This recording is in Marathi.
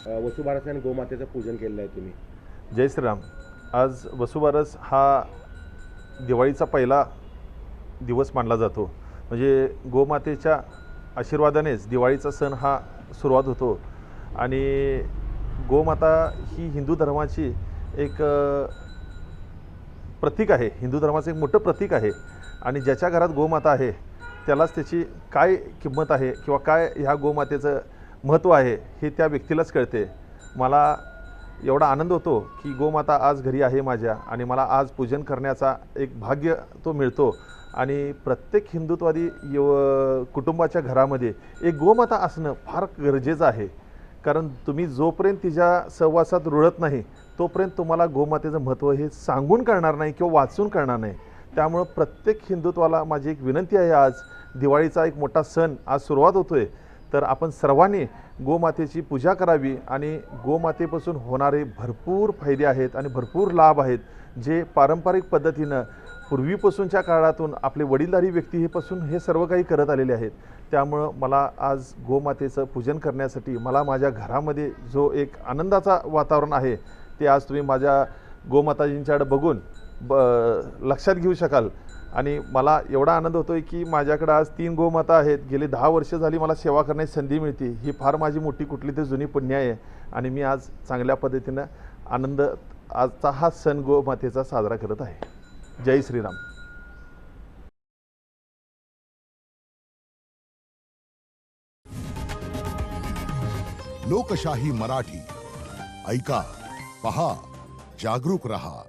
वसुबारस आणि गोमातेचं पूजन केलेलं आहे तुम्ही. जय श्रीराम. आज वसुबारस हा दिवाळीचा पहिला दिवस मानला जातो. म्हणजे गोमातेच्या आशीर्वादानेच दिवाळीचा सण हा सुरुवात होतो. आणि गोमाता ही हिंदू धर्माची एक प्रतीक आहे, हिंदू धर्माचं एक मोठं प्रतीक आहे. आणि ज्याच्या घरात गोमाता आहे त्यालाच त्याची काय किंमत आहे किंवा काय ह्या गोमातेचं महत्त्व आहे हे त्या व्यक्तीलाच कळते. मला एवढा आनंद होतो की गोमाता आज घरी आहे माझ्या आणि मला आज पूजन करण्याचा एक भाग्य तो मिळतो. आणि प्रत्येक हिंदुत्वादी कुटुंबाच्या घरामध्ये एक गोमाता असणं फार गरजेचं आहे. कारण तुम्ही जोपर्यंत तिच्या सहवासात रुळत नाही तोपर्यंत तुम्हाला गोमातेचं महत्त्व हे सांगून कळणार नाही किंवा वाचून कळणार नाही. त्यामुळं प्रत्येक हिंदुत्वाला माझी एक विनंती आहे, आज दिवाळीचा एक मोठा सण आज सुरुवात होतो आहे, तर आपण सर्वांनी गोमातेची पूजा करावी. आणि गोमातेपासून होणारे भरपूर फायदे आहेत आणि भरपूर लाभ आहेत, जे पारंपरिक पद्धतीनं पूर्वीपासूनच्या काळातून आपले वडीलधारी व्यक्ती हेपासून हे सर्व काही करत आलेले आहेत. त्यामुळं मला आज गोमातेचं पूजन करण्यासाठी मला माझ्या घरामध्ये जो एक आनंदाचा वातावरण आहे ते आज तुम्ही माझ्या गोमाताजींच्याकडे बघून लक्षात घेऊ शकाल. आणि मला एवढा आनंद होतो आहे की माझ्याकडे आज 3 गोमाता आहेत. गेली 10 वर्ष झाली मला सेवा करण्याची संधी मिळते. ही फार माझी मोठी कुठली तरी जुनी पुण्य आहे. आणि मी आज चांगल्या पद्धतीनं आनंद आजचा हा सण गोमातेचा साजरा करत आहे. जय श्रीराम. लोकशाही मराठी ऐका, पहा, जागरूक रहा.